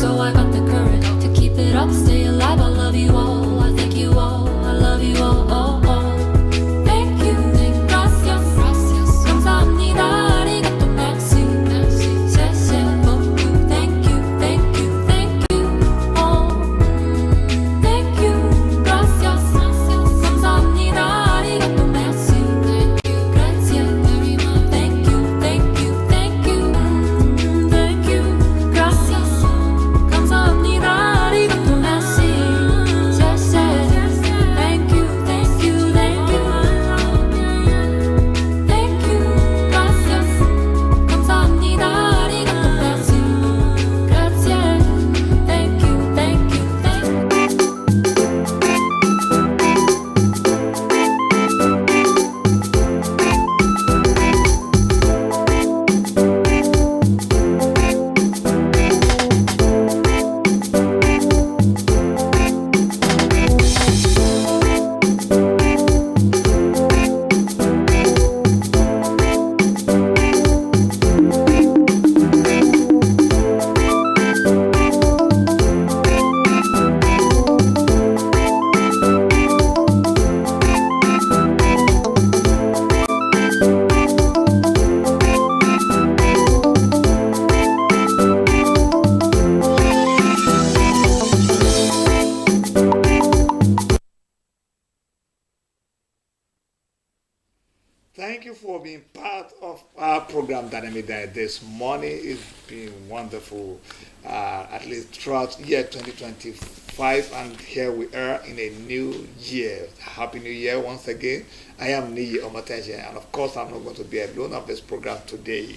So I got the courage to keep it up, stay alive. I love you all, I thank you all, I love you all, oh, oh. Thank you, gracias, 감사합니다, arigato, merci,谢谢, thank you, thank you, thank you, oh. Thank you, gracias, 감사합니다, arigato, merci, grazie, very much, thank you, thank you, thank you, thank you, gracias, 감사합니다, arigato, merci,谢谢, thank you, thank you, thank you, thank you, gracias, 감사합니다, arigato, merci, grazie, thank you, thank you, thank you. Thank you for being part of our program Dynamic Day this morning. It's been wonderful, at least throughout year 2025, and here we are in a new year. Happy New Year once again. I am Niyi Omotenje, and of course I'm not going to be alone of this program today.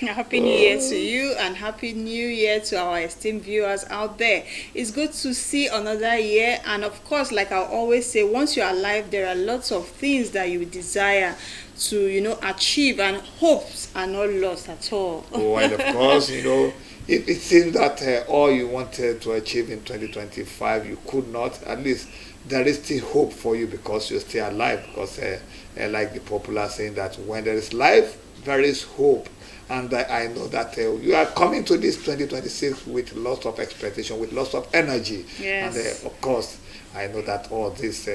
Happy New Year to you, and Happy New Year to our esteemed viewers out there. It's good to see another year, and of course, like I always say, once you're alive, there are lots of things that you desire to, achieve, and hopes are not lost at all. Oh, and of course, it seems that all you wanted to achieve in 2025, you could not. At least there is still hope for you because you're still alive. Because, like the popular saying that when there is life, there is hope. And I know that you are coming to this 2026 with lots of expectation, with lots of energy. Yes. And of course, I know that all this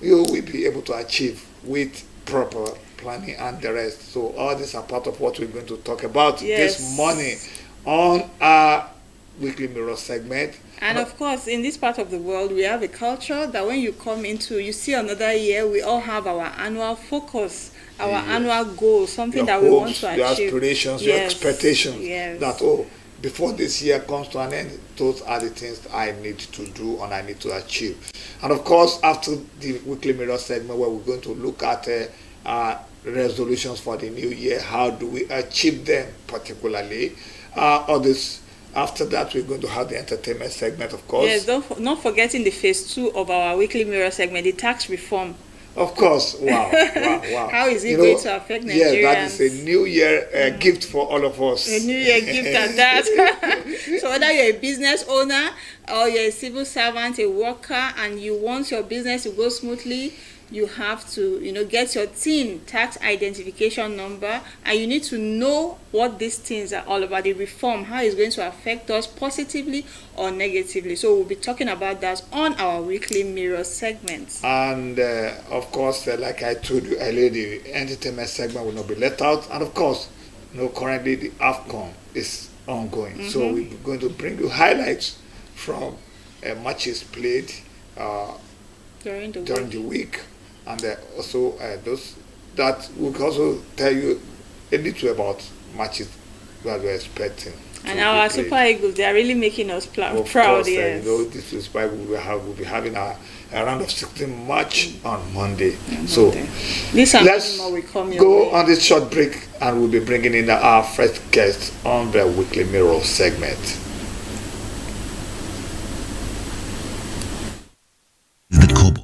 you will be able to achieve with proper planning and the rest. So all these are part of what we're going to talk about this morning on our Weekly Mirror segment. And of course, in this part of the world, we have a culture that when you come into, you see another year, we all have our annual focus, our annual goal, something your that we hopes, want to your achieve. aspirations, your expectations. Yes. That, before this year comes to an end, those are the things I need to do and I need to achieve. And of course, after the Weekly Mirror segment, where we're going to look at resolutions for the new year, how do we achieve them particularly? After that, we're going to have the entertainment segment, of course. Yes, not forgetting the phase 2 of our Weekly Mirror segment, the tax reform. Of course, wow. How is it going to affect Nigerians? Yeah, that is a new year gift for all of us. A new year gift at that. So whether you're a business owner or you're a civil servant, a worker, and you want your business to go smoothly, you have to, get your TIN, tax identification number, and you need to know what these things are all about, the reform, how it's going to affect us positively or negatively. So we'll be talking about that on our Weekly Mirror segment. And of course, like I told you earlier, the entertainment segment will not be left out. And of course, currently the AFCON is ongoing. So we're going to bring you highlights from matches played during the week. And also those that will also tell you a little about matches that we're expecting. And our Super Eagles, they are really making us proud. Course, yes. This is why we'll be having a round of 16 match on Monday. So let's go on this short break, and we'll be bringing in our first guest on the Weekly Mirror segment. The kobo.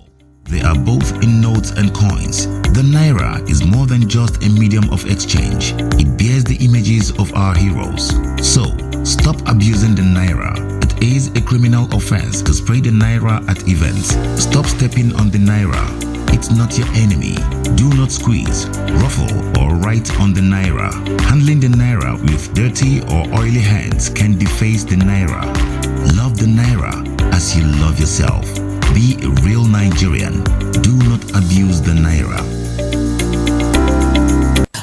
They are both in notes and coins. The naira is more than just a medium of exchange. It bears the images of our heroes. So, stop abusing the naira. It is a criminal offense to spray the naira at events. Stop stepping on the naira. It's not your enemy. Do not squeeze, ruffle, or write on the naira. Handling the naira with dirty or oily hands can deface the naira. you love yourself. Be a real Nigerian. Do not abuse the Naira.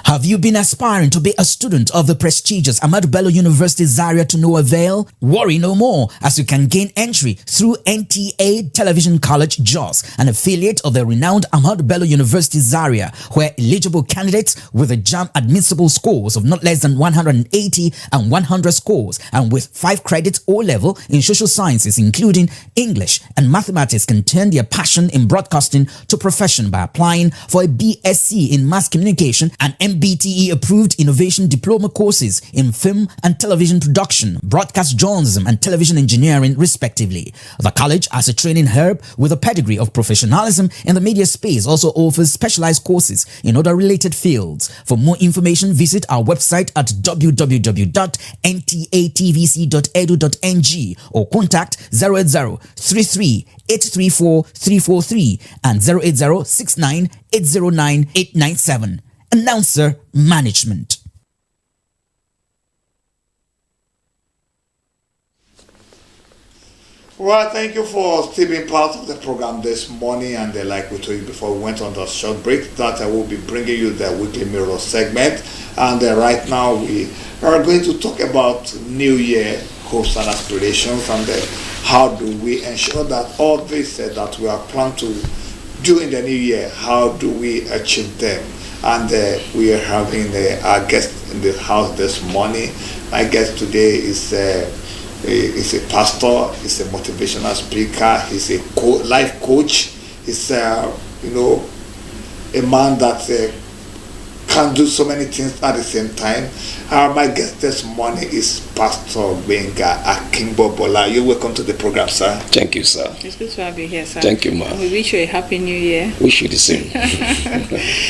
Have you been aspiring to be a student of the prestigious Ahmadu Bello University Zaria to no avail? Worry no more, as you can gain entry through NTA Television College Jos, an affiliate of the renowned Ahmadu Bello University Zaria, where eligible candidates with a JAMB admissible scores of not less than 180 and 100 scores, and with 5 credits O-level in social sciences including English and mathematics, can turn their passion in broadcasting to profession by applying for a BSc in Mass Communication and MBTE approved innovation diploma courses in film and television production, broadcast journalism and television engineering respectively. The college, as a training hub with a pedigree of professionalism in the media space, also offers specialized courses in other related fields. For more information, visit our website at www.ntatvc.edu.ng or contact 080-33-834-343 and 080-69-809-897. Announcer Management. Well, thank you for still being part of the program this morning. And like we told you before we went on the short break, that I will be bringing you the weekly mirror segment. And right now we are going to talk about New Year hopes and aspirations, and how do we ensure that all this that we are planning to do in the new year, how do we achieve them? And we are having our guest in the house this morning. My guest today is a pastor, he's a motivational speaker, he's a life coach, he's a man that can do so many things at the same time. My guest this morning is Pastor Benga Akimbobola. You're welcome to the program, sir. Thank you, sir. It's good to have you here, sir. Thank you, ma'am. We wish you a happy new year. Wish you the same.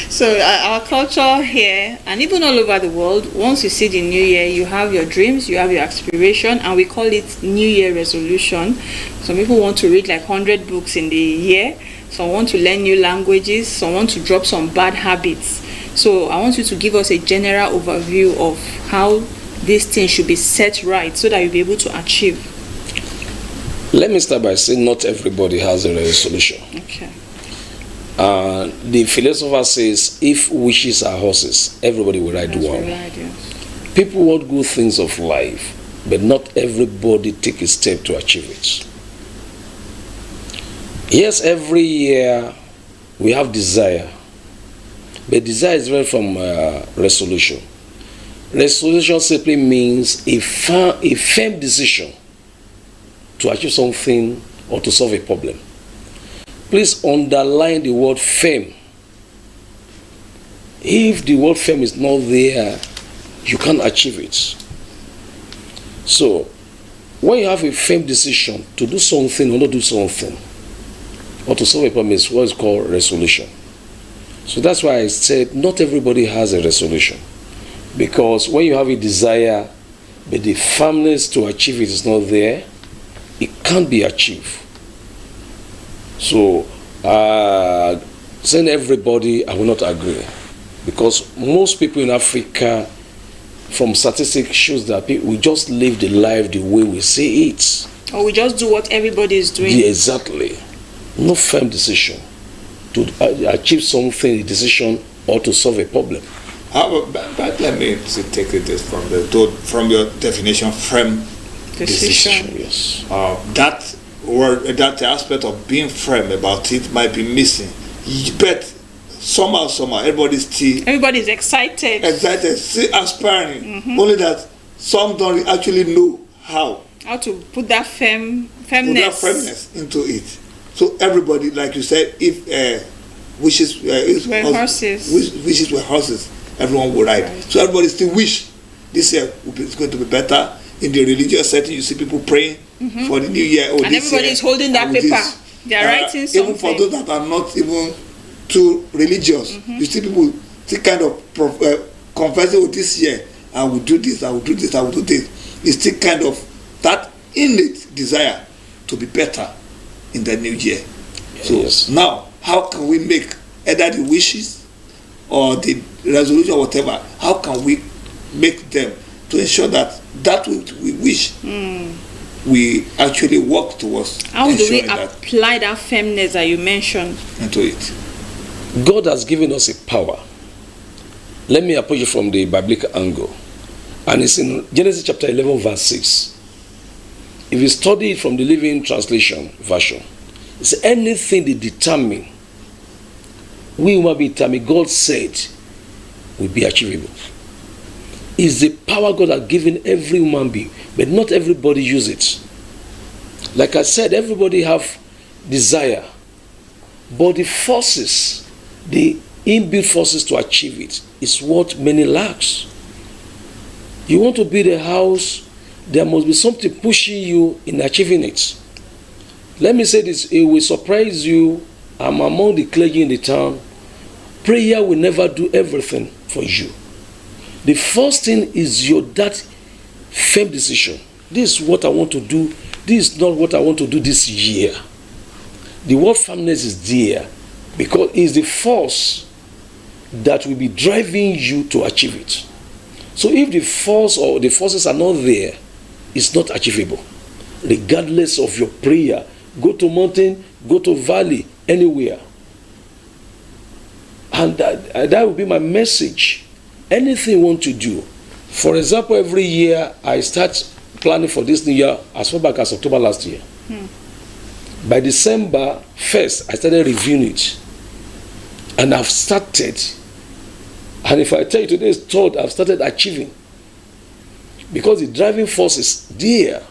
So our culture here, and even all over the world, once you see the new year, you have your dreams, you have your aspiration, and we call it New Year resolution. Some people want to read like 100 books in the year. Some want to learn new languages. Some want to drop some bad habits. So I want you to give us a general overview of how these things should be set right so that you'll be able to achieve. Let me start by saying not everybody has a resolution. Okay. The philosopher says, if wishes are horses, everybody will ride one. Right, yes. People want good things of life, but not everybody take a step to achieve it. Yes, every year we have desire. But desire is different from resolution. Resolution simply means a firm decision to achieve something or to solve a problem. Please underline the word firm. If the word firm is not there, you can't achieve it. So, when you have a firm decision to do something or not do something, or to solve a problem, is what is called resolution. So that's why I said not everybody has a resolution. Because when you have a desire, but the firmness to achieve it is not there, it can't be achieved. So, saying everybody, I will not agree. Because most people in Africa, from statistics, shows that people, we just live the life the way we see it. Or we just do what everybody is doing. Yeah, exactly. No firm decision to achieve something, a decision, or to solve a problem. But let me take this from your definition, firm decision. Yes. That word, that aspect of being firm about it might be missing. But somehow, everybody's excited, still aspiring. Only that some don't actually know how to put that firmness into it. So everybody, like you said, if wishes were horses, everyone would ride. Right. So everybody still wish this year is going to be better. In the religious setting, you see people praying for the new year. And everybody is holding that paper. They are writing something. Even for those that are not even too religious, you see people still kind of confessing, oh, this year I will do this, I will do this, I will do this. It's still kind of that innate desire to be better in the new year. So now, how can we make either the wishes or the resolution or whatever, how can we make them to ensure that we wish we actually work towards How do we ensuring that apply that firmness that you mentioned? into it. God has given us a power. Let me approach it from the biblical angle. And it's in Genesis chapter 11, verse 6. If you study it from the Living Translation version, it's anything they determine, we will be determined, God said, will be achievable. It's the power God has given every human being, but not everybody use it. Like I said, everybody have desire, but the forces, the inbuilt forces to achieve it is what many lacks. You want to build a house, there must be something pushing you in achieving it. Let me say this, it will surprise you. I'm among the clergy in the town. Prayer will never do everything for you. The first thing is that firm decision. This is what I want to do. This is not what I want to do this year. The word firmness is there because it's the force that will be driving you to achieve it. So if the force or the forces are not there, it's not achievable. Regardless of your prayer, go to mountain, go to valley, anywhere. And that will be my message. Anything you want to do. For example, every year I start planning for this new year as far back as October last year. By December 1st, I started reviewing it. And I've started. And if I tell you today's thought, I've started achieving. Because the driving force is there.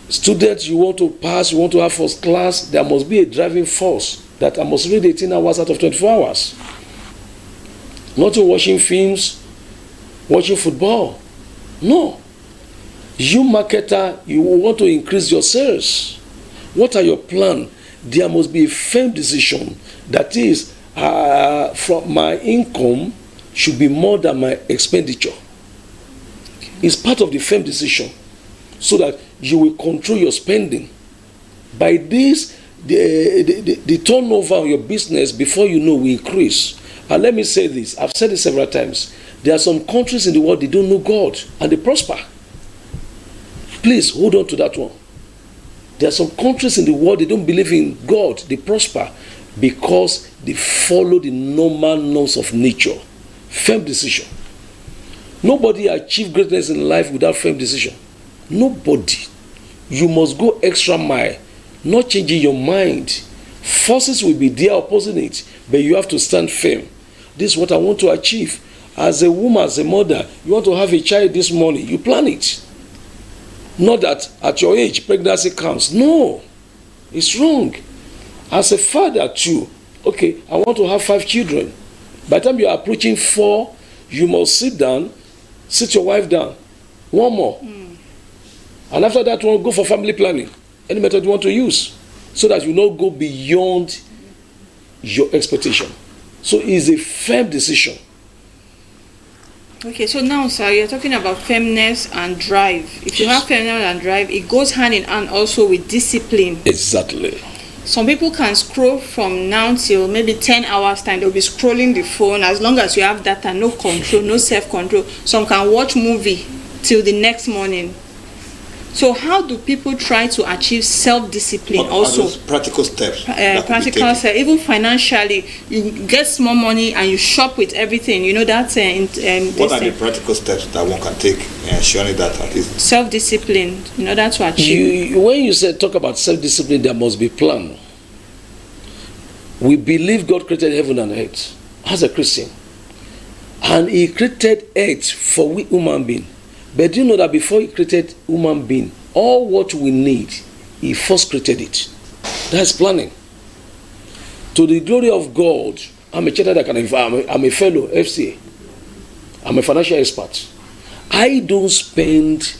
Students, you want to pass, you want to have first class, there must be a driving force that I must read 18 hours out of 24 hours. Not to watching films, watching football. No. You marketer, you want to increase your sales. What are your plans? There must be a firm decision. That is, from my income should be more than my expenditure. It's part of the firm decision. So that you will control your spending. By this, the turnover of your business before you know will increase. And let me say this, I've said it several times. There are some countries in the world, they don't know God and they prosper. Please hold on to that one. There are some countries in the world, they don't believe in God, they prosper because they follow the normal laws of nature. Firm decision. Nobody achieves greatness in life without firm decision. Nobody. You must go extra mile, not changing your mind. Forces will be there opposing it, but you have to stand firm. This is what I want to achieve. As a woman, as a mother, you want to have a child this morning, you plan it. Not that at your age, pregnancy comes. No, it's wrong. As a father too, okay, I want to have 5 children. By the time you are approaching 4, you must sit down, sit your wife down. 1 more. And after that one, go for family planning. Any method you want to use. So that you not go beyond your expectation. So it's a firm decision. Okay, so now, sir, you're talking about firmness and drive. If you have firmness and drive, it goes hand in hand also with discipline. Exactly. Some people can scroll from now till maybe 10 hours time. They'll be scrolling the phone as long as you have data, no control, no self-control. Some can watch movie till the next morning. So how do people try to achieve self-discipline What also? are those practical steps? Practical steps, even financially, you get small money and you shop with everything. You know that's What are the practical steps that one can take ensuring that at least self-discipline in order to achieve? When you say talk about self-discipline, there must be plan. We believe God created heaven and earth as a Christian, and He created earth for we human beings. But do you know that before He created human being, all what we need, He first created it. That's planning. To the glory of God, I'm a chartered accountant. I'm a fellow FCA. I'm a financial expert. I don't spend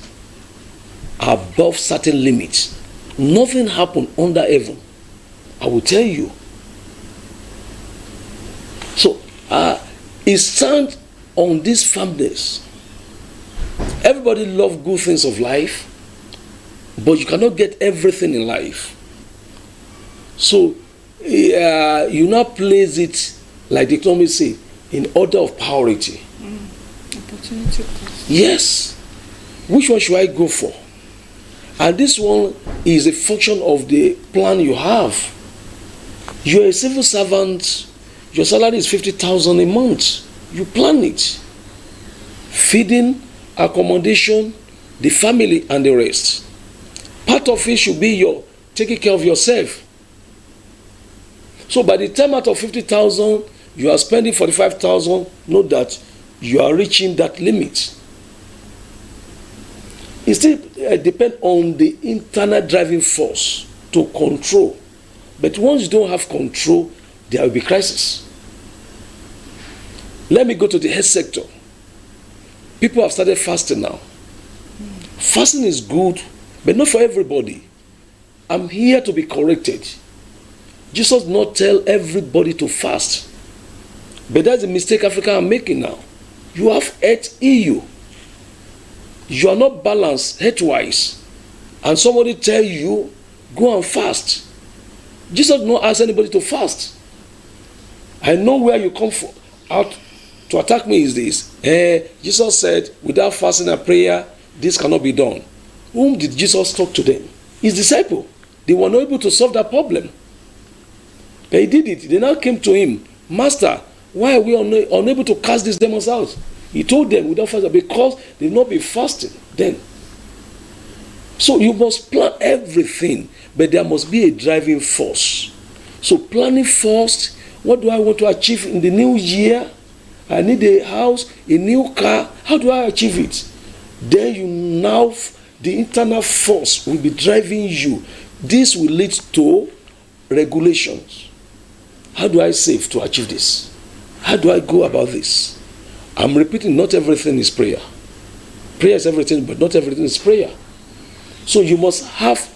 above certain limits. Nothing happened under heaven. I will tell you. So, it stands on this firmness. Everybody loves good things of life, but you cannot get everything in life. So you now place it, like the economists say, in order of priority. Opportunity cost. Yes. Which one should I go for? And this one is a function of the plan you have. You're a civil servant, your salary is 50,000 a month. You plan it. Feeding, accommodation, the family, and the rest. Part of it should be your taking care of yourself. So by the time out of 50,000, you are spending 45,000, know that you are reaching that limit. It still depends on the internal driving force to control. But once you don't have control, there will be crisis. Let me go to the health sector. People have started fasting now. Fasting is good, but not for everybody. I'm here to be corrected. Jesus did not tell everybody to fast. But that's a mistake Africa are making now. You have health EU. You are not balanced health-wise. And somebody tell you, go and fast. Jesus did not ask anybody to fast. I know where you come from. Out to attack me is this. Jesus said, without fasting and prayer, this cannot be done. Whom did Jesus talk to them? His disciples. They were not able to solve that problem. But he did it. They now came to him, Master, why are we unable to cast these demons out? He told them without fasting, because they will not be fasting then. So you must plan everything, but there must be a driving force. So planning first, what do I want to achieve in the new year? I need a house, a new car. How do I achieve it? Then you now, the internal force will be driving you. This will lead to regulations. How do I save to achieve this? How do I go about this? I'm repeating, not everything is prayer. Prayer is everything, but not everything is prayer. So you must have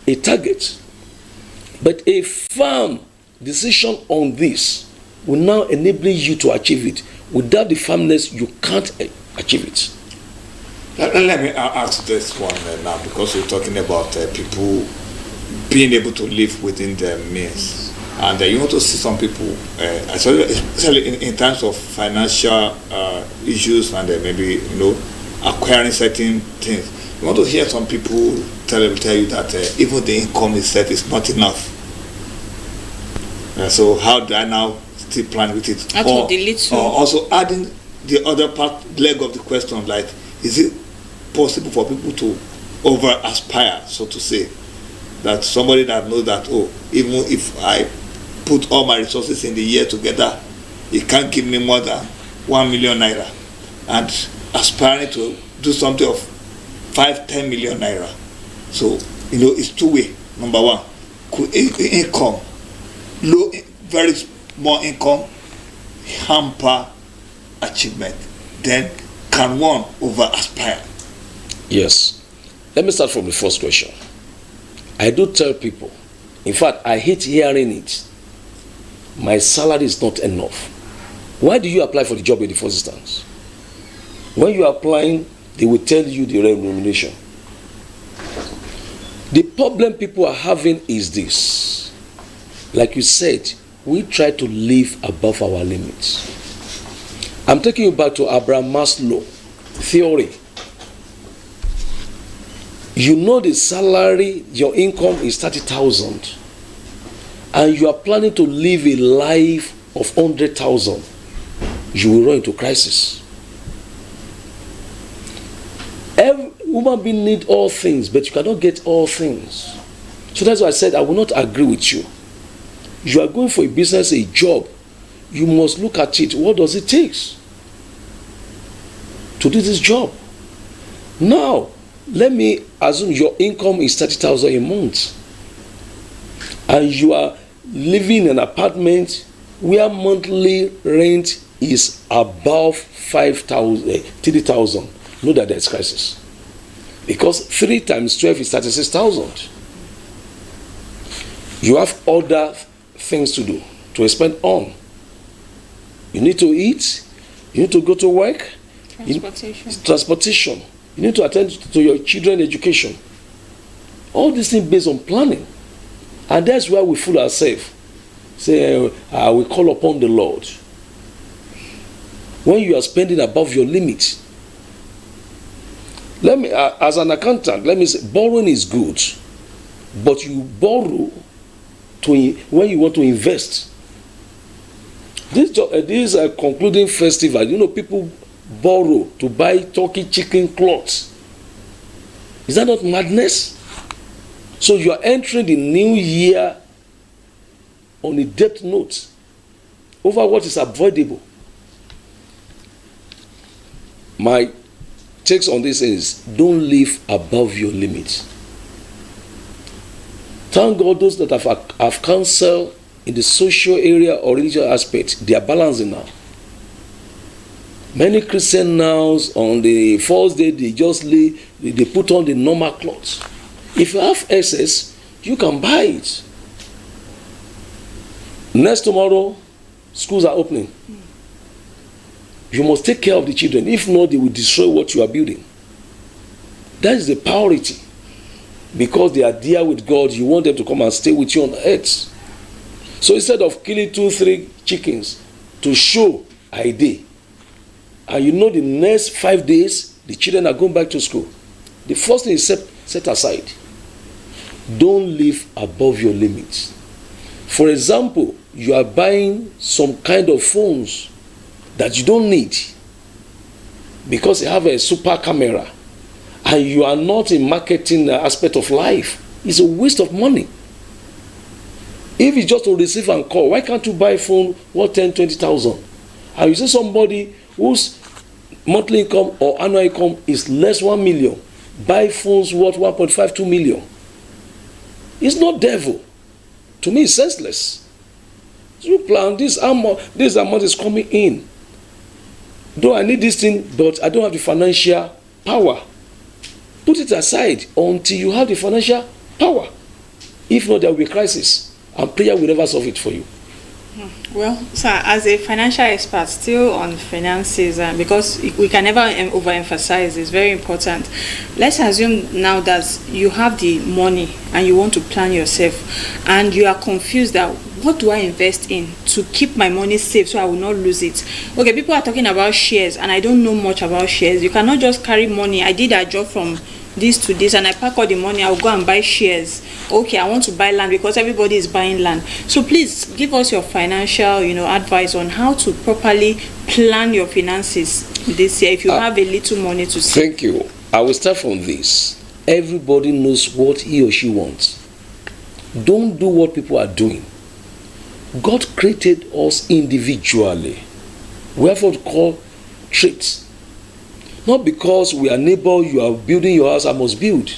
a target. But a firm decision on this will now enable you to achieve it. Without the firmness, you can't achieve it. Let me ask this one now, because we're talking about people being able to live within their means. And you want to see some people, especially in terms of financial issues and maybe, acquiring certain things. You want to hear some people tell you that even the income itself is not enough. So how do I now still plan with it? Or also adding the other leg of the question, like, is it possible for people to over aspire, so to say, that somebody that knows that, even if I put all my resources in the year together, it can't give me more than 1 million naira, and aspiring to do something of 5-10 million naira. So it's two-way. Number one, could income, very small income, hamper achievement? Then can one over aspire? Yes. Let me start from the first question. I do tell people, in fact, I hate hearing it, my salary is not enough. Why do you apply for the job in the first instance? When you are applying, they will tell you the remuneration. The problem people are having is this. Like you said, we try to live above our limits. I'm taking you back to Abraham Maslow theory. You know the salary, your income is 30,000, and you are planning to live a life of 100,000. You will run into crisis. Every human being needs all things, but you cannot get all things. So that's why I said I will not agree with you. You are going for a business, a job. You must look at it. What does it take to do this job? Now, let me assume your income is 30,000 a month, and you are living in an apartment where monthly rent is above 3,000. Know that there's crisis, because 3 times 12 is 36,000. You have other things to do, to spend on. You need to eat. You need to go to work. Transportation. You need to attend to your children's education. All these things based on planning. And that's where we fool ourselves. Say, we call upon the Lord. When you are spending above your limit, Let me, as an accountant, let me say, borrowing is good, but you borrow when you want to invest. This concluding festival, people borrow to buy turkey, chicken, clothes. Is that not madness? So you are entering the new year on a debt note over what is avoidable. My takes on this is, don't live above your limits. Thank God those that have counsel in the social area or religious aspect, they are balancing now. Many Christians now, on the first day, they put on the normal clothes. If you have excess, you can buy it. Next tomorrow, schools are opening. You must take care of the children. If not, they will destroy what you are building. That is the priority. Because they are dear with God, you want them to come and stay with you on earth. So instead of killing 2-3 chickens to show ID, and the next 5 days, the children are going back to school, the first thing is set aside. Don't live above your limits. For example, you are buying some kind of phones that you don't need because you have a super camera and you are not in marketing aspect of life. It's a waste of money. If it's just to receive and call, why can't you buy a phone worth 10, 20,000? And you see somebody whose monthly income or annual income is less 1 million, buy phones worth 1.5, 2 million. It's not devil. To me, it's senseless. You plan this amount is coming in. Though I need this thing, but I don't have the financial power. Put it aside until you have the financial power. If not, there will be a crisis, and prayer will never solve it for you. Well, sir, as a financial expert, still on finances, because we can never overemphasize, it's very important. Let's assume now that you have the money and you want to plan yourself, and you are confused that what do I invest in to keep my money safe so I will not lose it? Okay, people are talking about shares, and I don't know much about shares. You cannot just carry money. I did a job from this to this and I pack all the money, I'll go and buy shares. Okay, I want to buy land because everybody is buying land. So please give us your financial advice on how to properly plan your finances this year if you have a little money to save. Thank you. I will start from this. Everybody knows what he or she wants. Don't do what people are doing. God created us individually. We have what we call traits. Not because we are neighbor, you are building your house, I must build.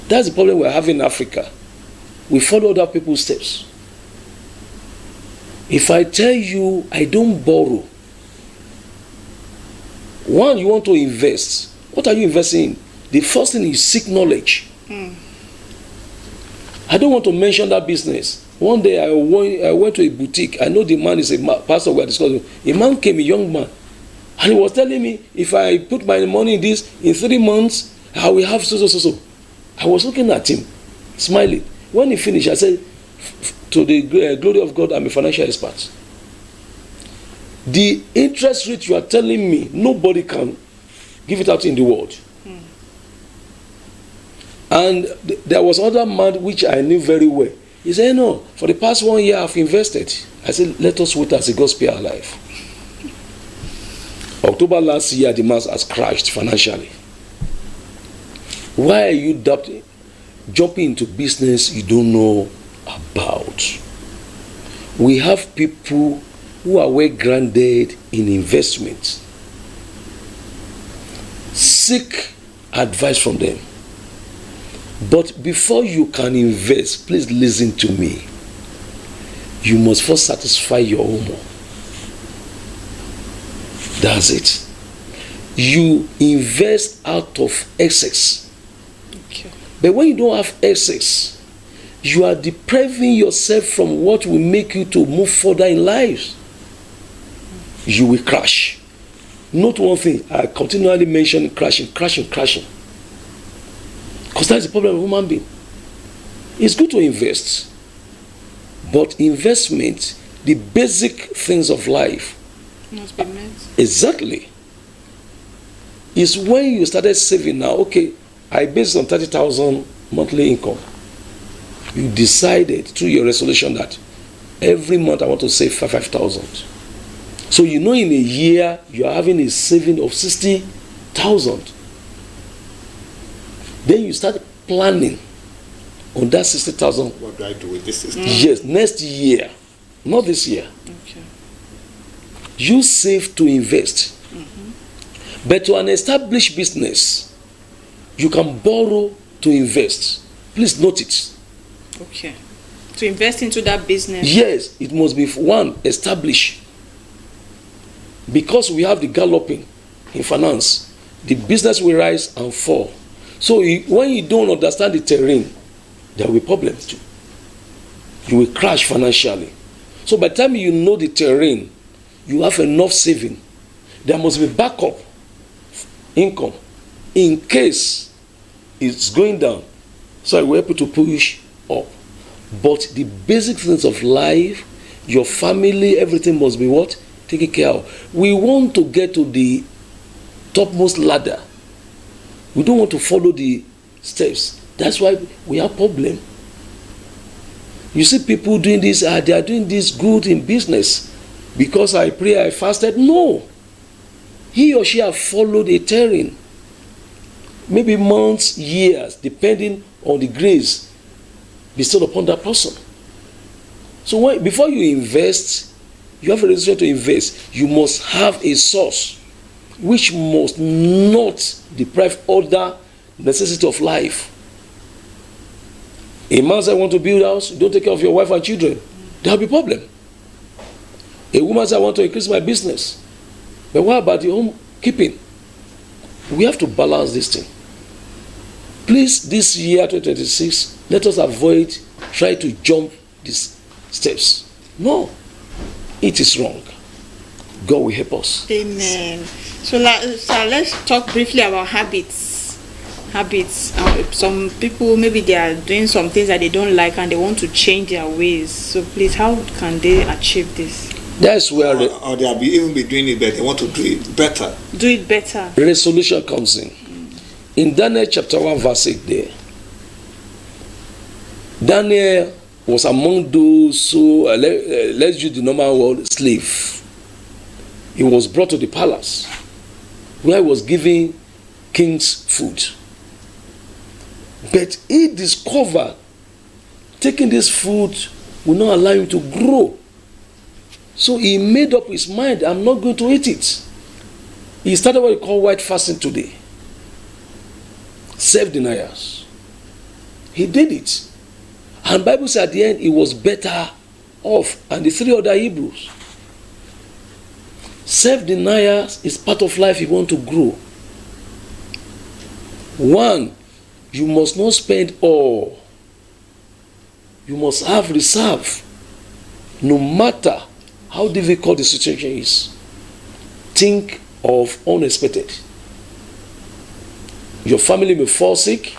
That's the problem we're having in Africa. We follow other people's steps. If I tell you I don't borrow, one, you want to invest. What are you investing in? The first thing is seek knowledge. I don't want to mention that business. One day I went to a boutique. I know the man is a pastor we are discussing. A man came, a young man. And he was telling me, if I put my money in this, in 3 months, I will have so. I was looking at him, smiling. When he finished, I said, to the glory of God, I'm a financial expert. The interest rate you are telling me, nobody can give it out in the world. And there was another man which I knew very well. He said, no, for the past 1 year I've invested. I said, let us wait as the God spare our life. October last year, the market has crashed financially. Why are you jumping into business you don't know about? We have people who are well grounded in investment. Seek advice from them. But before you can invest, please listen to me. You must first satisfy your own. That's it. You invest out of excess. Okay. But when you don't have excess, you are depriving yourself from what will make you to move further in life. You will crash. Not one thing. I continually mention crashing. Because that's the problem of human being. It's good to invest. But investment, the basic things of life, must be met. Exactly. It's when you started saving now, okay, I based on 30,000 monthly income. You decided through your resolution that every month I want to save 5,000. So you know in a year you are having a saving of 60,000. Then you start planning on that 60,000. What do I do with this system? Yes, next year, not this year. Okay. You save to invest. But to an established business, you can borrow to invest. Please note it. Okay. To invest into that business. Yes, it must be one established. Because we have the galloping in finance, the business will rise and fall. So when you don't understand the terrain, there will be problems too. You will crash financially. So by the time you know the terrain, you have enough saving. There must be backup income in case it's going down. So we're able to push up. But the basic things of life, your family, everything must be what? Taken care of. We want to get to the topmost ladder. We don't want to follow the steps. That's why we have problem. You see people doing this, they are doing this good in business because I pray, I fasted. No. He or she have followed a terrain. Maybe months, years, depending on the grace bestowed upon that person. So before you invest, you have a resolution to invest, you must have a source which must not deprive other necessity of life. A man says, I want to build a house, you don't take care of your wife and children, there will be problem. A woman says, I want to increase my business, but what about the home keeping? We have to balance this thing. Please, this year 2026, let us avoid trying to jump these steps. No, it is wrong. God will help us. Amen. So let's talk briefly about habits. Some people, maybe they are doing some things that they don't like and they want to change their ways. So please, how can they achieve this? That's where or they'll even be doing it, but they want to do it better. Do it better. Resolution comes in. In Daniel chapter 1 verse 8 there, Daniel was among those who, let's use the normal word, slave. He was brought to the palace where he was giving king's food. But he discovered taking this food will not allow him to grow. So he made up his mind, I'm not going to eat it. He started what we call white fasting today. Self-deniers. He did it. And the Bible says at the end he was better off than the three other Hebrews. Self-deniers is part of life if you want to grow. One, you must not spend all. You must have reserve. No matter how difficult the situation is, think of unexpected. Your family may fall sick.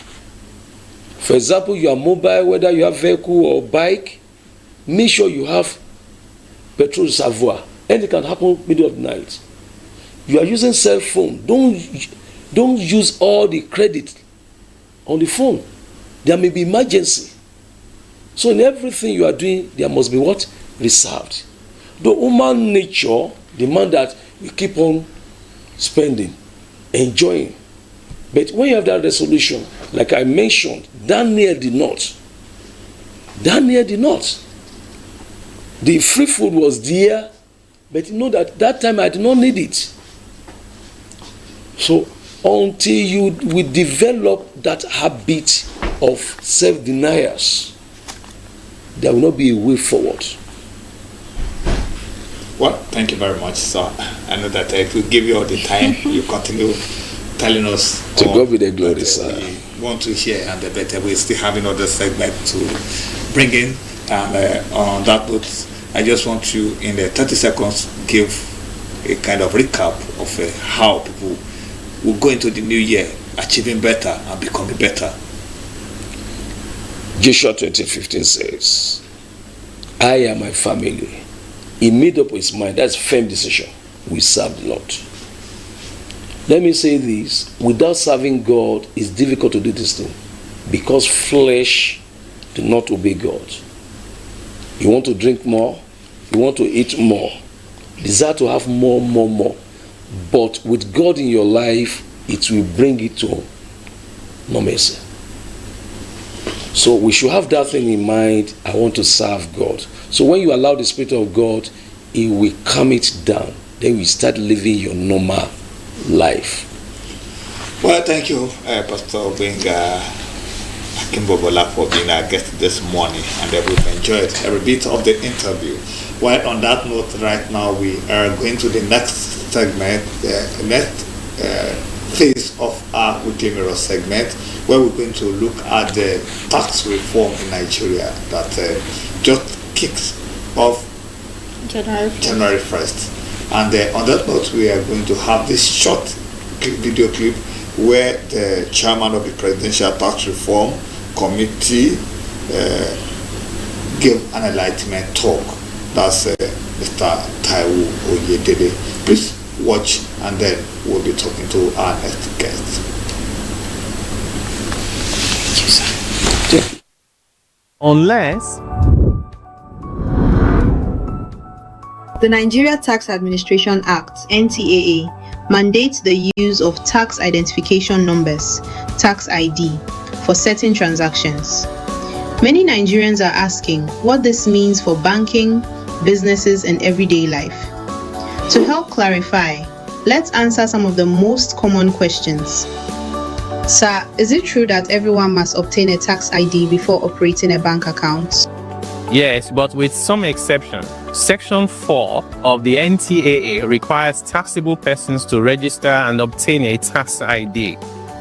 For example, you are mobile, whether you have vehicle or bike, make sure you have petrol reservoir. Anything can happen middle of the night. You are using cell phone. Don't use all the credit on the phone. There may be emergency. So in everything you are doing, there must be what? Reserved. The human nature demands that we keep on spending, enjoying. But when you have that resolution, like I mentioned, Daniel did not. Daniel did not. The free food was there, but you know that time I did not need it. So until you will develop that habit of self-deniers, there will not be a way forward. Well, thank you very much, sir. I know that if we give you all the time, you continue telling us. To God be the glory, sir. We want to hear, and better we still have another segment to bring in. And on that note, I just want you in the 30 seconds give a kind of recap of how people will go into the new year achieving better and becoming better. Joshua 20:15 says, I and my family, he made up his mind, that's firm decision, we serve the Lord. Let me say this, without serving God, it's difficult to do this thing because flesh do not obey God. You want to drink more, you want to eat more, desire to have more. But with God in your life, it will bring it to normalcy. So we should have that thing in mind. I want to serve God. So when you allow the Spirit of God, He will calm it down. Then you start living your normal life. Well, thank you, Pastor Benga Akimbobola, for being our guest this morning, and we've enjoyed every bit of the interview. Well, on that note, right now we are going to the next segment, next phase of our weekly mirror segment, where we're going to look at the tax reform in Nigeria that just kicks off January 1st. And on that note, we are going to have this short video clip where the chairman of the Presidential Tax Reform Committee gave an enlightenment talk. That's Mr. Taiwo Oyedele. Please watch, and then we'll be talking to our next guest. Unless the Nigeria Tax Administration Act (NTAA) mandates the use of tax identification numbers (tax ID) for certain transactions. Many Nigerians are asking what this means for banking, businesses, and everyday life. To help clarify, let's answer some of the most common questions. Sir, is it true that everyone must obtain a tax ID before operating a bank account? yes, but with some exception. Section 4 of the NTAA requires taxable persons to register and obtain a tax ID.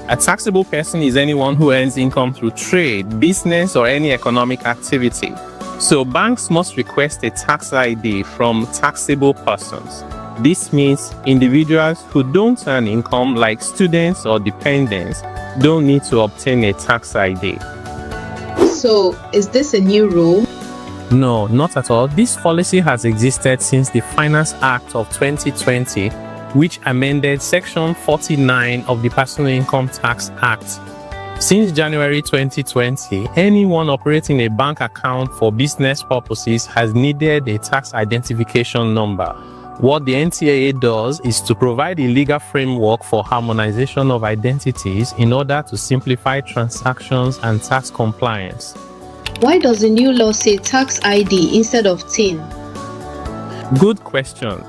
A taxable person is anyone who earns income through trade, business, or any economic activity. So banks must request a tax ID from taxable persons. This means individuals who don't earn income, like students or dependents, don't need to obtain a tax ID. So, is this a new rule? No, not at all. This policy has existed since the Finance Act of 2020, which amended Section 49 of the Personal Income Tax Act. Since January 2020, anyone operating a bank account for business purposes has needed a tax identification number. What the NTAA does is to provide a legal framework for harmonization of identities in order to simplify transactions and tax compliance. Why does the new law say tax ID instead of TIN? Good question.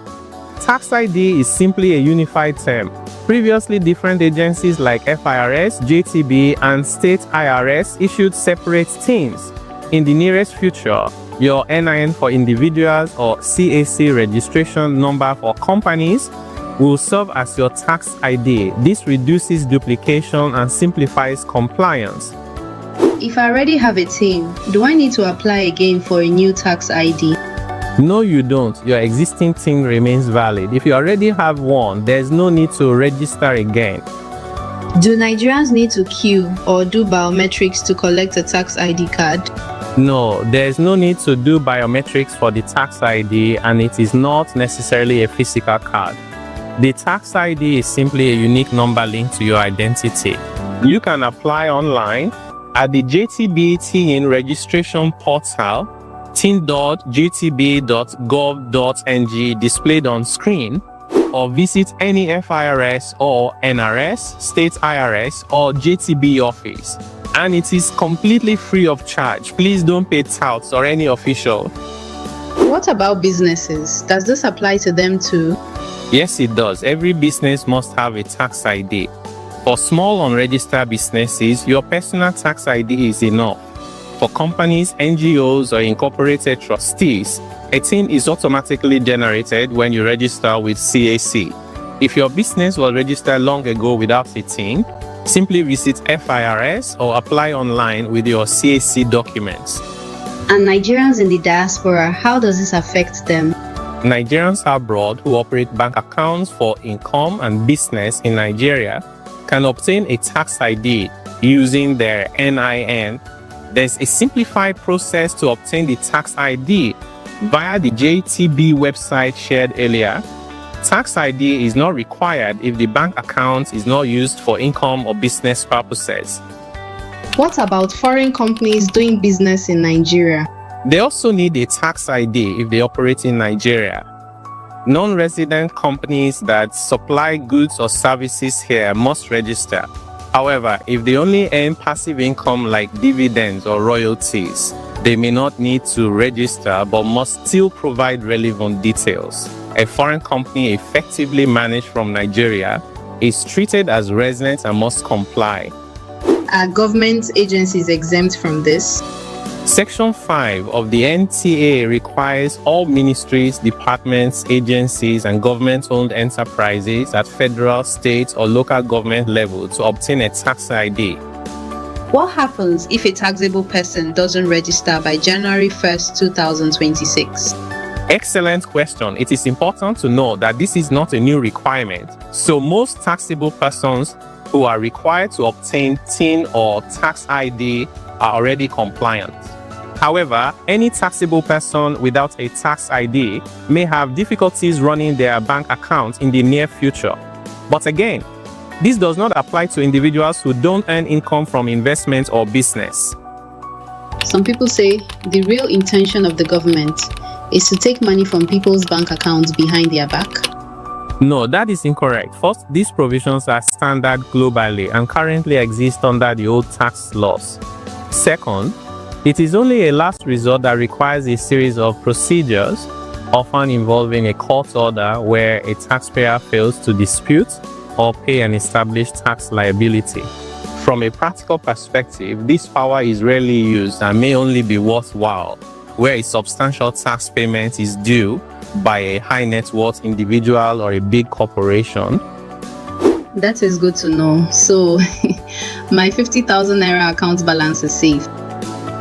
Tax ID is simply a unified term. Previously, different agencies like FIRS, JTB, and state IRS issued separate TINs. In the nearest future, your NIN for individuals or CAC registration number for companies will serve as your tax ID. This reduces duplication and simplifies compliance. If I already have a TIN, do I need to apply again for a new tax ID? No, you don't. Your existing TIN remains valid. If you already have one, there's no need to register again. Do Nigerians need to queue or do biometrics to collect a tax ID card? No, there's no need to do biometrics for the tax ID, and it is not necessarily a physical card. The tax ID is simply a unique number linked to your identity. You can apply online at the JTB TIN registration portal, tin.gtb.gov.ng, displayed on screen, or visit any FIRS or NRS, State IRS, or JTB office. And it is completely free of charge. Please don't pay touts or any official. What about businesses? Does this apply to them too? Yes, it does. Every business must have a tax ID. For small unregistered businesses, your personal tax ID is enough. For companies, NGOs, or incorporated trustees, a TIN is automatically generated when you register with CAC. If your business was registered long ago without a TIN, simply visit FIRS or apply online with your CAC documents. And Nigerians in the diaspora, how does this affect them? Nigerians abroad who operate bank accounts for income and business in Nigeria can obtain a tax ID using their NIN. There's a simplified process to obtain the tax ID via the JTB website shared earlier. Tax ID is not required if the bank account is not used for income or business purposes. What about foreign companies doing business in Nigeria? They also need a tax ID if they operate in Nigeria. Non-resident companies that supply goods or services here must register. However, if they only earn passive income like dividends or royalties, they may not need to register but must still provide relevant details. A foreign company effectively managed from Nigeria is treated as resident and must comply. Are government agencies exempt from this? Section 5 of the NTA requires all ministries, departments, agencies, and government-owned enterprises at federal, state, or local government level to obtain a tax ID. What happens if a taxable person doesn't register by January 1st, 2026? Excellent question. It is important to know that this is not a new requirement. So most taxable persons who are required to obtain TIN or tax ID are already compliant. However, any taxable person without a tax ID may have difficulties running their bank account in the near future. But again, this does not apply to individuals who don't earn income from investment or business. Some people say the real intention of the government is to take money from people's bank accounts behind their back. No, that is incorrect. First, these provisions are standard globally and currently exist under the old tax laws. Second, it is only a last resort that requires a series of procedures, often involving a court order where a taxpayer fails to dispute or pay an established tax liability. From a practical perspective, this power is rarely used and may only be worthwhile where a substantial tax payment is due by a high net worth individual or a big corporation. That is good to know. So, my 50,000 Naira account balance is safe.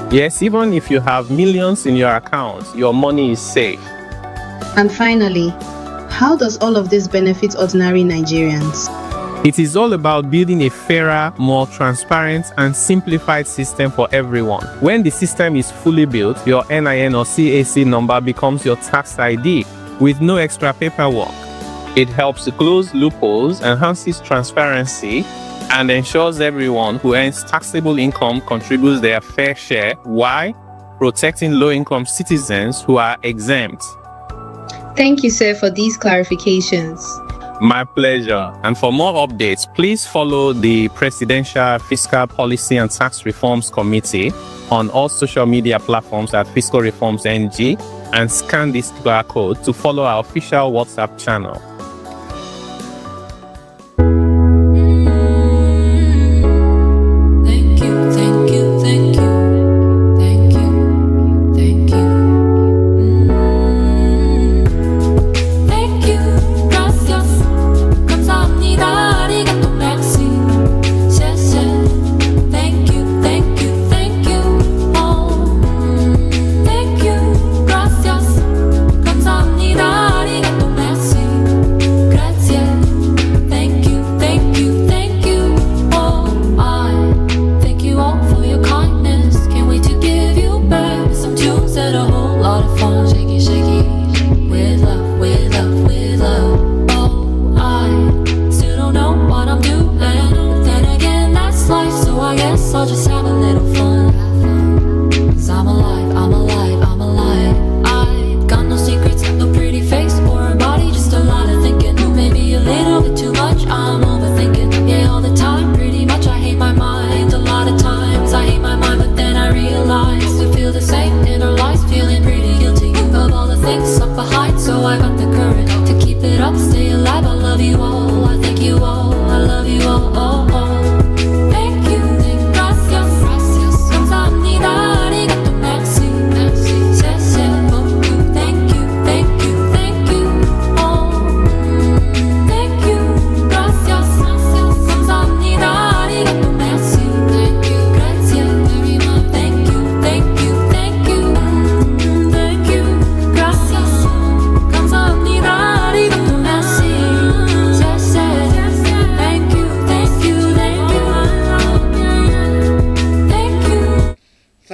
Yes, even if you have millions in your account, your money is safe. And finally, how does all of this benefit ordinary Nigerians? It is all about building a fairer, more transparent, and simplified system for everyone. When the system is fully built, your NIN or CAC number becomes your tax ID with no extra paperwork. It helps to close loopholes, enhances transparency, and ensures everyone who earns taxable income contributes their fair share while protecting low-income citizens who are exempt. Thank you, sir, for these clarifications. My pleasure. And for more updates, please follow the Presidential Fiscal Policy and Tax Reforms Committee on all social media platforms at Fiscal Reforms NG and scan this QR code to follow our official WhatsApp channel. Thank you, thank you, thank you, thank you, thank you. Thank you, gracias, 감사합니다, arigato, merci,谢谢. Thank you, thank you, thank you, oh. Thank you, gracias, 감사합니다, arigato, merci,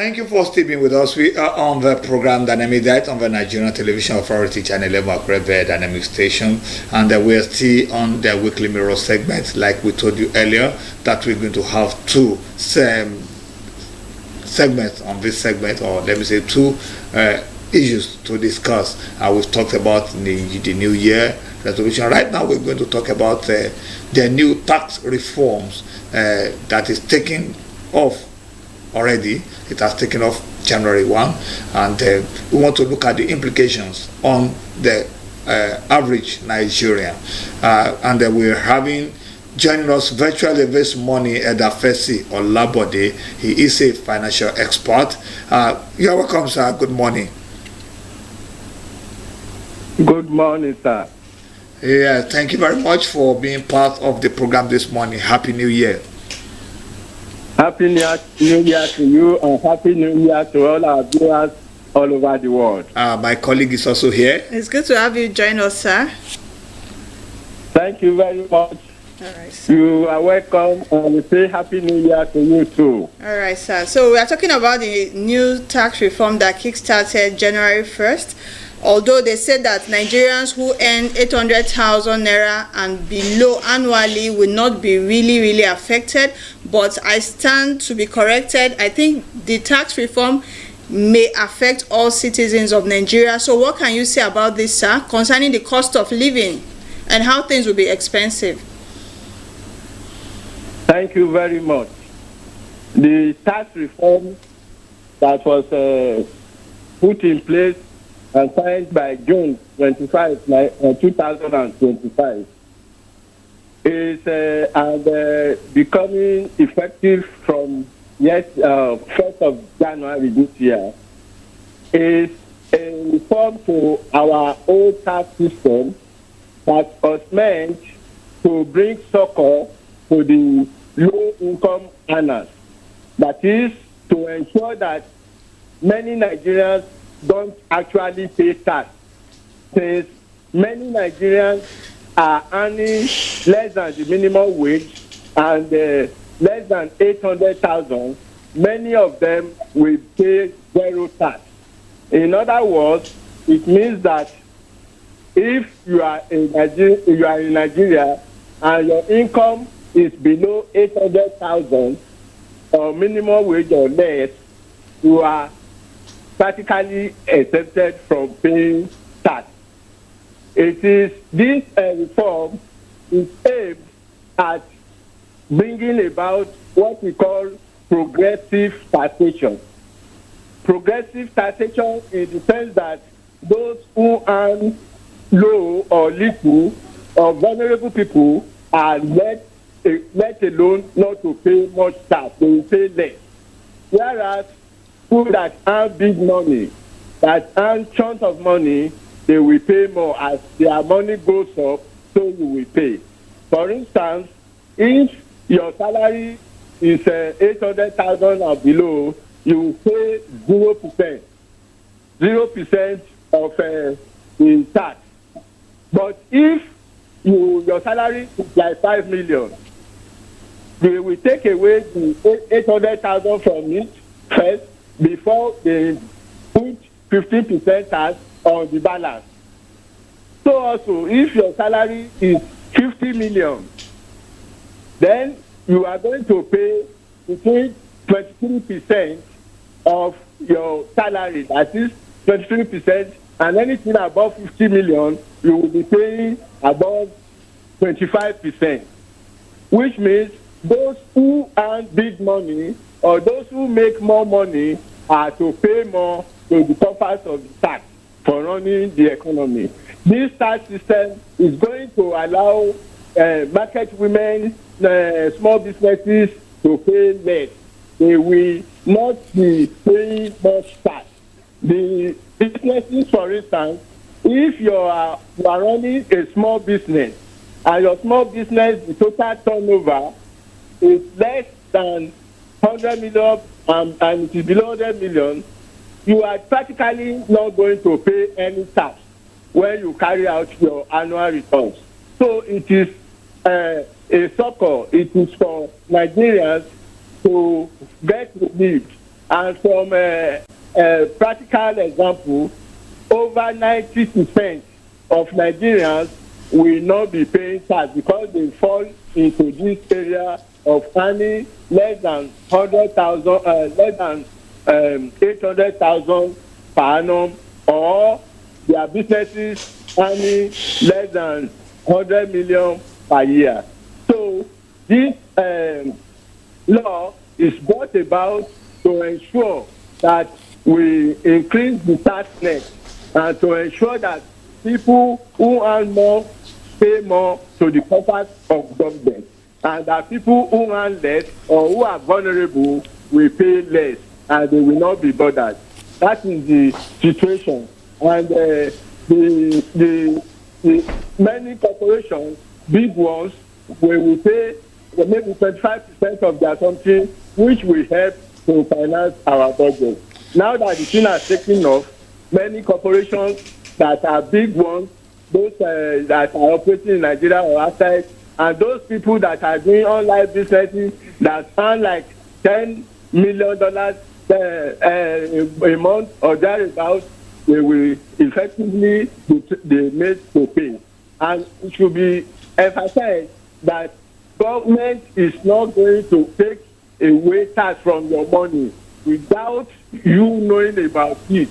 Thank you for still being with us. We are on the program Dynamic Diet on the Nigerian Television Authority Channel 11 Akure, the Dynamic Station, and we are still on the weekly mirror segment. Like we told you earlier, that we're going to have two segments on this segment, or let me say two issues to discuss. We've talked about the new year resolution. Right now, we're going to talk about the new tax reforms that is taking off already. It has taken off January 1, and we want to look at the implications on the average Nigerian. And we're having joining us virtually this morning Edafesi Olabode. He is a financial expert. You're welcome, sir. Good morning. Good morning, sir. Yeah, thank you very much for being part of the program this morning. Happy New Year. Happy New Year to you, and Happy New Year to all our viewers all over the world. My colleague is also here. It's good to have you join us, sir. Thank you very much. All right, sir. You are welcome, and we say Happy New Year to you too. All right, sir. So we are talking about the new tax reform that kickstarted January 1st. Although they said that Nigerians who earn 800,000 naira and below annually will not be really affected, but I stand to be corrected. I think the tax reform may affect all citizens of Nigeria. So what can you say about this, sir, concerning the cost of living and how things will be expensive? Thank you very much. The tax reform that was put in place and signed by June 25, 2025 is becoming effective from 1st of January this year, is a reform to our old tax system that was meant to bring succor to the low-income earners. That is, to ensure that many Nigerians don't actually pay tax, since many Nigerians are earning less than the minimum wage and less than 800,000. Many of them will pay zero tax. In other words, it means that if you are in Nigeria and your income is below 800,000 or minimum wage or less, you are practically exempted from paying tax. It is this reform is aimed at bringing about what we call progressive taxation. Progressive taxation in the sense that those who earn low or little or vulnerable people are let alone not to pay much tax. They will pay less. Whereas people that earn big money, that earn chunks of money, they will pay more. As their money goes up, so you will pay. For instance, if your salary is 800,000 or below, you will pay 0%. 0% of the tax. But if your salary is like 5 million, they will take away the 800,000 from it first before they put 15% tax on the balance. So also, if your salary is 50 million, then you are going to pay between 23% of your salary, that is 23%, and anything above 50 million, you will be paying above 25%, which means those who earn big money or those who make more money are to pay more to the purpose of the tax for running the economy. This tax system is going to allow market women, small businesses to pay less. They will not be paying much tax. The businesses, for instance, if you are running a small business and your small business, the total turnover is less than 100 million and it is below 100 million, you are practically not going to pay any tax when you carry out your annual returns. So it is a succor. It is for Nigerians to get relieved And from a practical example, over 90% of Nigerians will not be paying tax because they fall into this area of earning less than 100,000, less than 800,000 per annum, or their businesses earning less than 100 million per year. So this law is brought about to ensure that we increase the tax net and to ensure that people who earn more pay more to the coffers of government, and that people who earn less or who are vulnerable will pay less and they will not be bothered. That is the situation. And the many corporations, big ones, will pay maybe 25% of their something, which will help to finance our budget. Now that the thing has taken off, many corporations that are big ones, those that are operating in Nigeria or outside, and those people that are doing online businesses that earn like $10 million a month or thereabouts, they will effectively be made to pay. And it should be emphasized that government is not going to take away tax from your money without you knowing about it.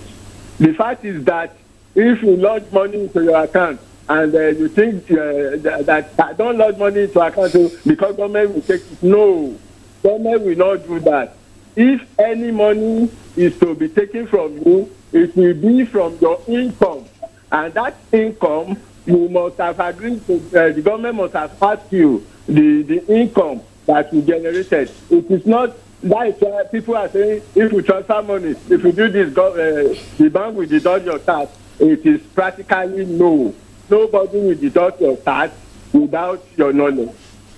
The fact is that if you lodge money into your account and you think that I don't lodge money into account because government will take it, no, government will not do that. If any money is to be taken from you, it will be from your income, and that income you must have agreed to. The government must have asked you the income that you generated. It is not. That is why people are saying if you transfer money, if you do this, the bank will deduct your tax. It is practically no. Nobody will deduct your tax without your knowledge.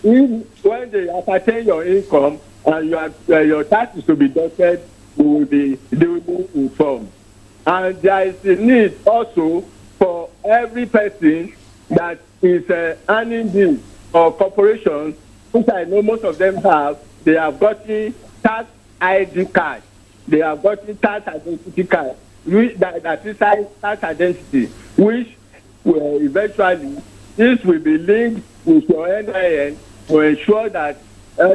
When they ascertain your income and your tax is to be deducted, you will be duly informed. And there is a need also for every person that is earning this or corporation, which I know most of them have, they have gotten tax ID card. They have gotten tax identity card, that is tax identity, which will eventually, this will be linked with your NIN to ensure that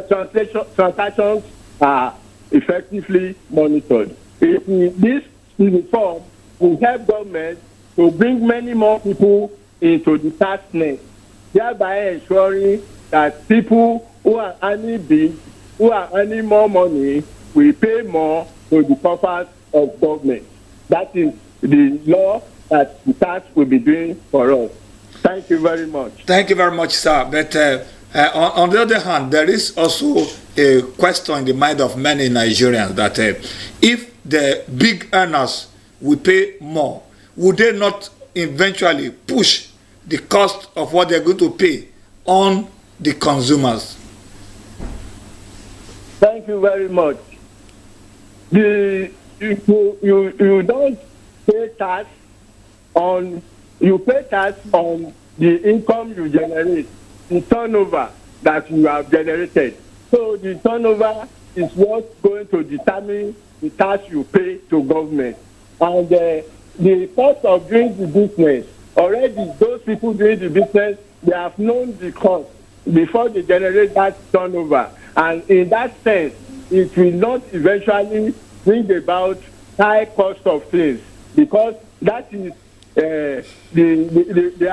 transactions are effectively monitored. This reform will help government to bring many more people into the tax net, thereby ensuring that people who are earning big, who are earning more money, will pay more to the coffers of government. That is the law that the tax will be doing for us. Thank you very much. Thank you very much, sir. But on the other hand, there is also a question in the mind of many Nigerians that if the big earners will pay more, would they not eventually push the cost of what they're going to pay on the consumers? Thank you very much. You don't pay tax on, you pay tax on the income you generate, the turnover that you have generated. So the turnover is what's going to determine the tax you pay to government. And the cost of doing the business, already those people doing the business, they have known the cost before they generate that turnover. And in that sense, it will not eventually bring about high cost of things, because that is there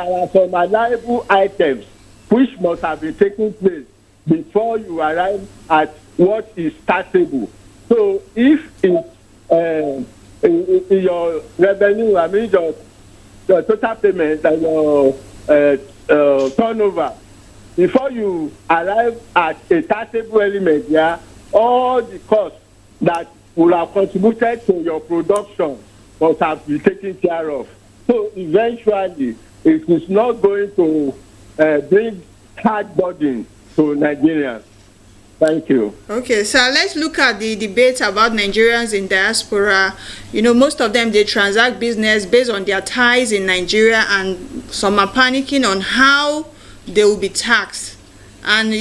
are some reliable items which must have been taking place before you arrive at what is taxable. So if it's your revenue, I mean your total payment and your turnover, before you arrive at a taxable element, yeah, all the costs that will have contributed to your production must have been taken care of. So eventually, it is not going to bring hard burden to Nigerians. Thank you. Okay, so let's look at the debate about Nigerians in diaspora. You know, most of them, they transact business based on their ties in Nigeria, and some are panicking on how they will be taxed. And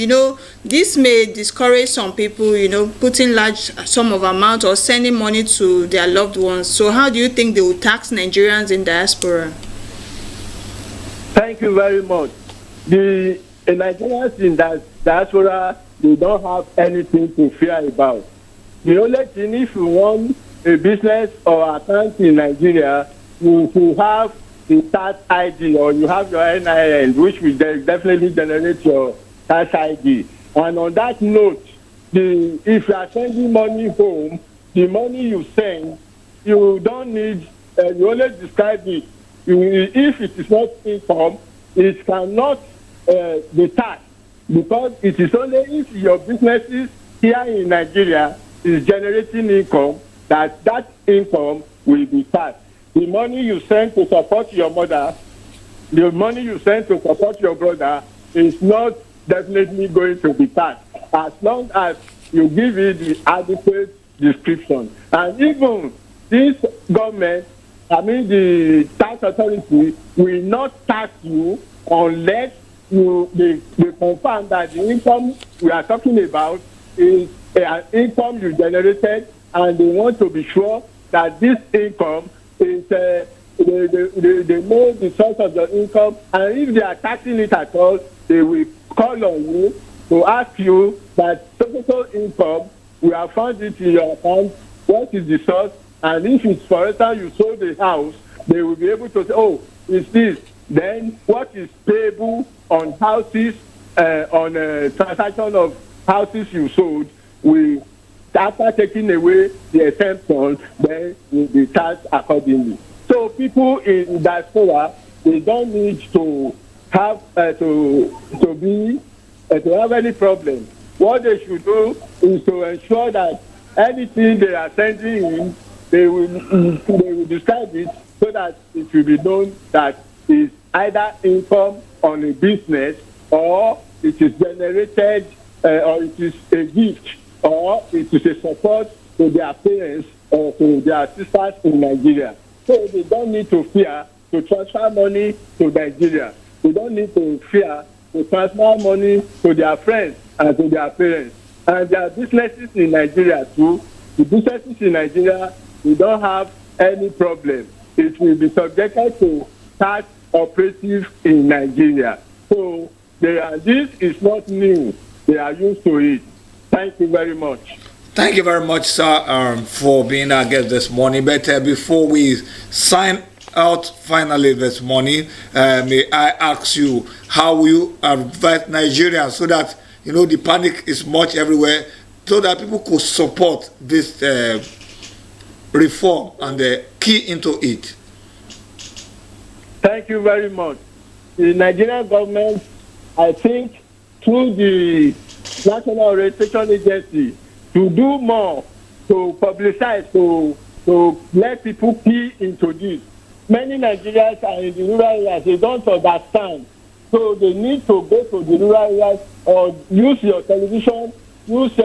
this may discourage some people, putting large sum of amount or sending money to their loved ones. So how do you think they will tax Nigerians in diaspora? Thank you very much. The Nigerians in diaspora, they don't have anything to fear about. The only thing, if you want a business or account in Nigeria, you have the tax ID or you have your NIN, which will definitely generate your tax ID. And on that note, if you are sending money home, the money you send, you don't need, you only describe it. If it is not income, it cannot be taxed, because it is only if your businesses here in Nigeria is generating income that income will be taxed. The money you send to support your mother, the money you send to support your brother is not definitely going to be taxed, as long as you give it the adequate description. And even this government, the tax authority will not tax you unless they confirm that the income we are talking about is an income you generated, and they want to be sure that this income is they know the source of your income, and if they are taxing it at all, they will call on you to ask you that total income, we have found it in your account, what is the source? And if it's, for instance, you sold the house, they will be able to say, oh, it's this. Then what is payable on houses, on a transaction of houses you sold, after taking away the exemption, then will be taxed accordingly. So people in diaspora, they don't need to have to have any problem. What they should do is to ensure that anything they are sending in, they will describe it so that it will be known that it's either income on a business, or it is generated, or it is a gift, or it is a support to their parents or to their sisters in Nigeria. So they don't need to fear to transfer money to Nigeria. They don't need to fear to transfer money to their friends and to their parents. And there are businesses in Nigeria too. The businesses in Nigeria, we don't have any problem. It will be subjected to tax operative in Nigeria. So this is not new. They are used to it. Thank you very much. Thank you very much, sir, for being our guest this morning. But before we sign out finally this morning, may I ask you how will you advise Nigerians so that the panic is much everywhere, so that people could support this reform and key into it? Thank you very much. The Nigerian government, I think, through the National Registration Agency, to do more to publicize, to let people key into this. Many Nigerians are in the rural areas, they don't understand. So they need to go to the rural areas or use your television, use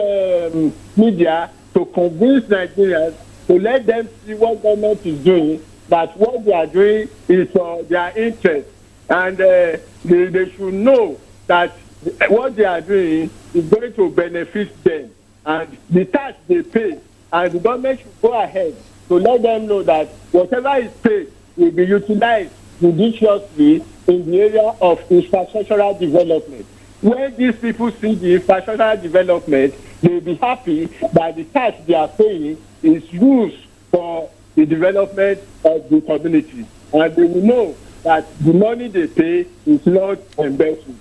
media to convince Nigerians, to let them see what government is doing, that what they are doing is for their interest. And they should know that what they are doing is going to benefit them. And the tax they pay, and the government should go ahead to let them know that whatever is paid will be utilized judiciously in the area of infrastructural development. When these people see the infrastructural development, they will be happy that the tax they are paying is used for the development of the community. And they will know that the money they pay is not embezzled.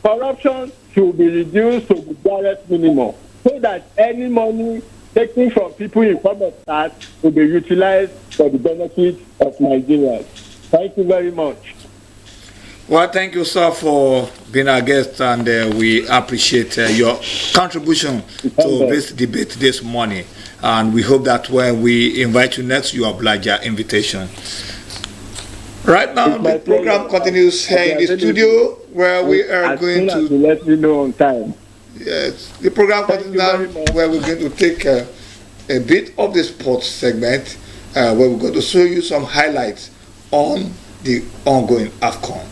Corruption should be reduced to the barest minimum, so that any money taken from people in form of tax will be utilized for the benefit of Nigerians. Thank you very much. Well, thank you, sir, for being our guest, and we appreciate your contribution to this debate this morning. And we hope that when we invite you next, you oblige our invitation. Right now, the program continues here in the studio, where we are going to let me know on time. Yes, the program continues now, where we're going to take a bit of the sports segment, where we're going to show you some highlights on the ongoing AFCON.